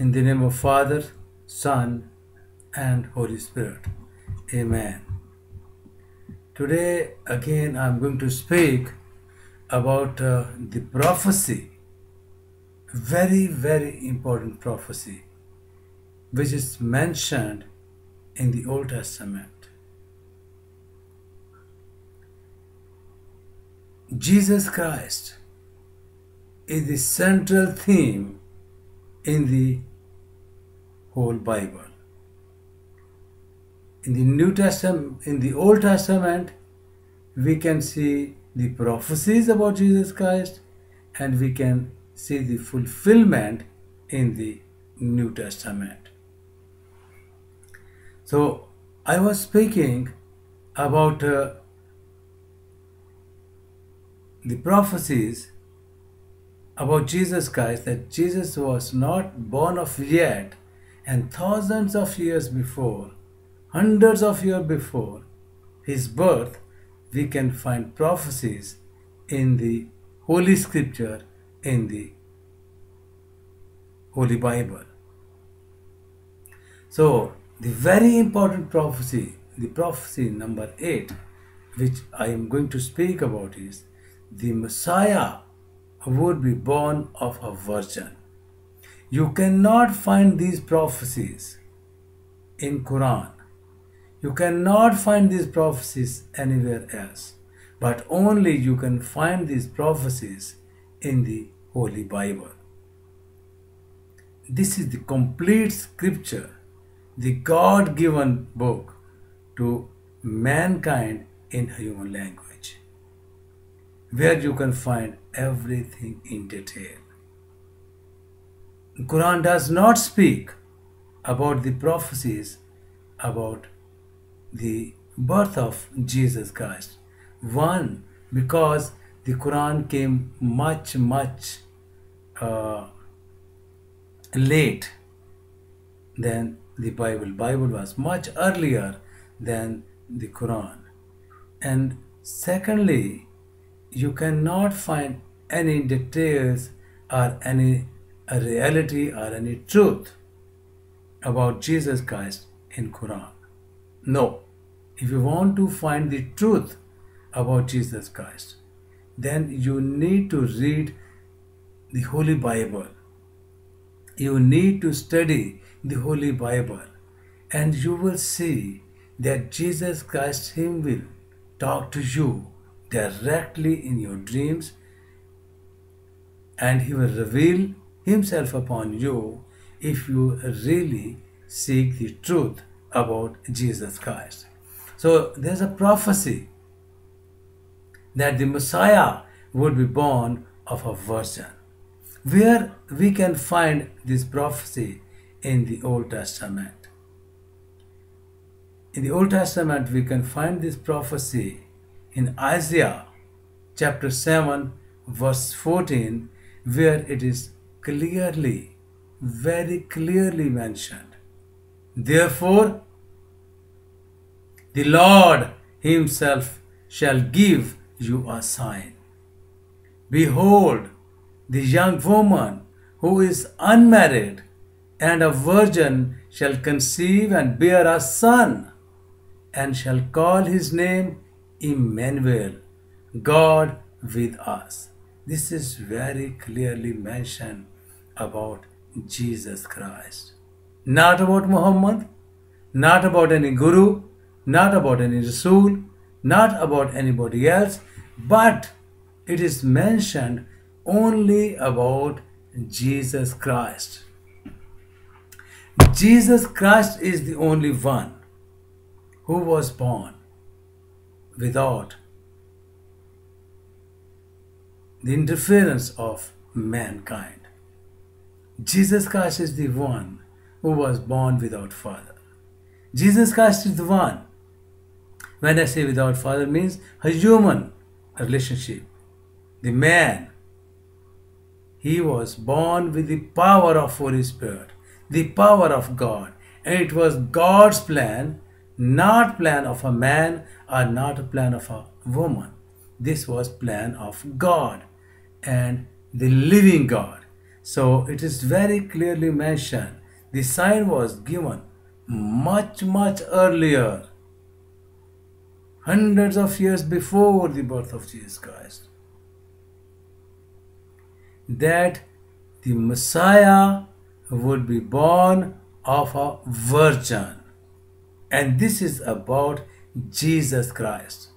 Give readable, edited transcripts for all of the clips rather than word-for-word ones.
In the name of Father, Son, and Holy Spirit. Amen. Today again I'm going to speak about the prophecy, very important prophecy, which is mentioned in the Old Testament. Jesus Christ is the central theme in the whole Bible. In the New Testament, in the Old Testament, we can see the prophecies about Jesus Christ, and we can see the fulfillment in the New Testament. So I was speaking about the prophecies about Jesus Christ, that Jesus was not born of yet, and thousands of years before, hundreds of years before his birth, we can find prophecies in the Holy Scripture, in the Holy Bible. So the very important prophecy, the prophecy number 8, which I am going to speak about, is the Messiah would be born of a virgin. You cannot find these prophecies in Quran. You cannot find these prophecies anywhere else, but only you can find these prophecies in the Holy Bible. This is the complete scripture, the God-given book to mankind in human language, where you can find everything in detail. The Quran does not speak about the prophecies about the birth of Jesus Christ. One, because the Quran came much late than the Bible. Bible was much earlier than the Quran. And secondly, you cannot find any details or any reality or any truth about Jesus Christ in Quran. No. If you want to find the truth about Jesus Christ, then you need to read the Holy Bible. You need to study the Holy Bible, and you will see that Jesus Christ Him will talk to you directly in your dreams, and He will reveal Himself upon you if you really seek the truth about Jesus Christ. So there's a prophecy that the Messiah would be born of a virgin. Where we can find this prophecy in the Old Testament. In the Old Testament, we can find this prophecy in Isaiah chapter 7 verse 14, where it is clearly, very clearly mentioned. Therefore, the Lord Himself shall give you a sign. Behold, the young woman who is unmarried and a virgin shall conceive and bear a son, and shall call his name Emmanuel, God with us. This is very clearly mentioned about Jesus Christ. Not about Muhammad, not about any guru, not about any Rasul, not about anybody else, but it is mentioned only about Jesus Christ. Jesus Christ is the only one who was born without the interference of mankind. Jesus Christ is the one who was born without father. Jesus Christ is the one, when I say without father, means a human relationship. The man, he was born with the power of Holy Spirit, the power of God. And it was God's plan, not plan of a man or not a plan of a woman. This was plan of God and the living God. So it is very clearly mentioned. The sign was given much, much earlier, hundreds of years before the birth of Jesus Christ, that the Messiah would be born of a virgin. And this is about Jesus Christ.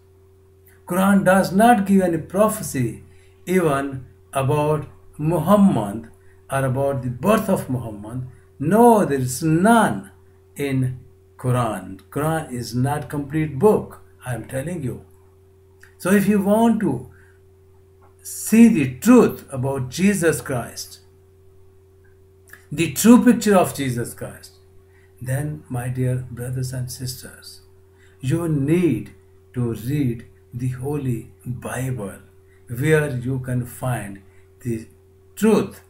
Quran does not give any prophecy even about Muhammad or about the birth of Muhammad. No, there is none in Quran. Quran is not complete book, I am telling you. So if you want to see the truth about Jesus Christ, the true picture of Jesus Christ, then my dear brothers and sisters, you need to read the Holy Bible, where you can find the truth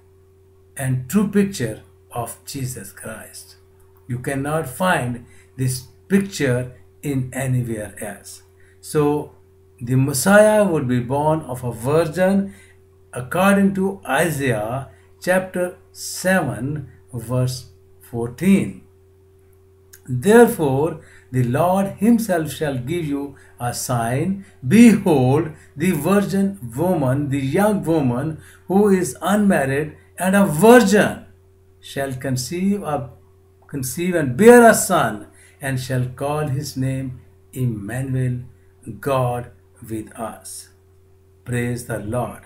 and true picture of Jesus Christ. You cannot find this picture in anywhere else. So the Messiah would be born of a virgin according to Isaiah chapter 7 verse 14. Therefore, the Lord himself shall give you a sign. Behold, the virgin woman, the young woman who is unmarried and a virgin, shall conceive and bear a son, and shall call his name Emmanuel, God with us. Praise the Lord.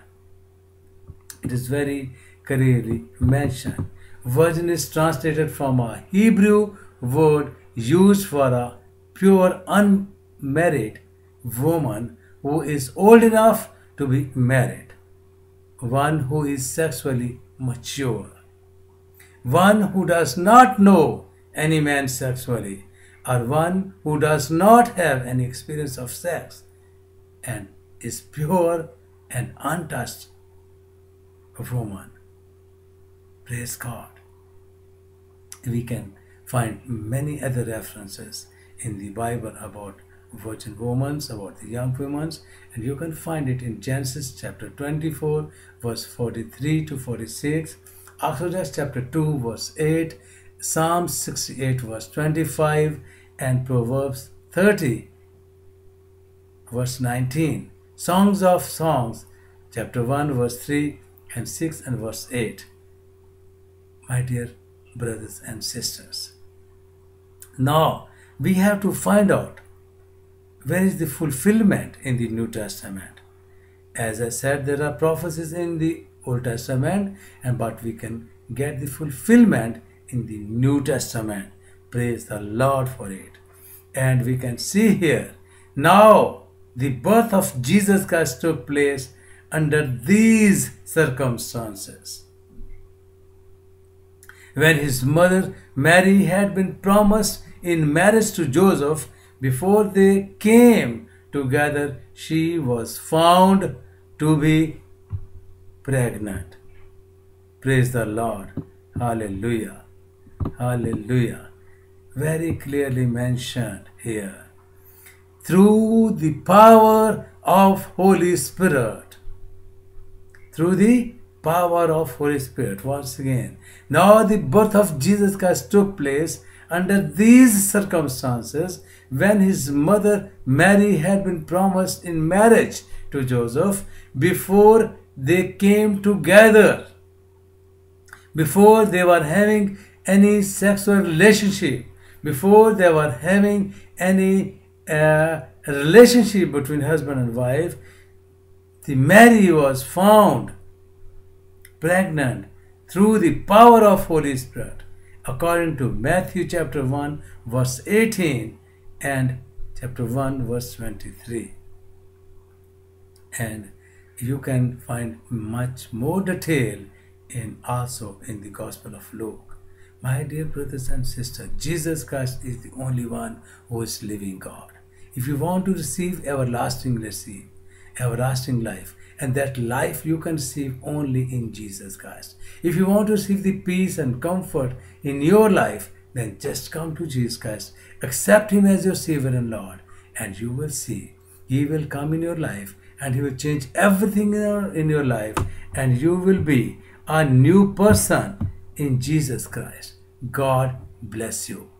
It is very clearly mentioned. Virgin is translated from a Hebrew word used for a pure unmarried woman who is old enough to be married, one who is sexually mature, one who does not know any man sexually, or one who does not have any experience of sex and is pure and untouched woman. Praise God. We can find many other references in the Bible about virgin women, about the young women, and you can find it in Genesis chapter 24 verse 43 to 46, Exodus chapter 2 verse 8, Psalm 68 verse 25, and Proverbs 30 verse 19, Songs of Songs chapter 1 verse 3 and 6 and verse 8. My dear brothers and sisters, now we have to find out where is the fulfillment in the New Testament. As I said, there are prophecies in the Old Testament, but we can get the fulfillment in the New Testament. Praise the Lord for it. And we can see here, now the birth of Jesus Christ took place under these circumstances. When his mother Mary had been promised in marriage to Joseph, before they came together, she was found to be pregnant. Praise the Lord. Hallelujah. Hallelujah. Very clearly mentioned here. Through the power of Holy Spirit. Through the power of Holy Spirit. Once again, now the birth of Jesus Christ took place under these circumstances when his mother Mary had been promised in marriage to Joseph, before they came together, before they were having any sexual relationship, before they were having any relationship between husband and wife, the Mary was found pregnant through the power of Holy Spirit, according to Matthew chapter 1 verse 18 and chapter 1 verse 23. And you can find much more detail also in the Gospel of Luke. My dear brothers and sisters, Jesus Christ is the only one who is living God. If you want to receive everlasting life, and that life you can receive only in Jesus Christ. If you want to receive the peace and comfort in your life, then just come to Jesus Christ, accept him as your Savior and Lord, and you will see he will come in your life and he will change everything in your life, and you will be a new person in Jesus Christ. God bless you.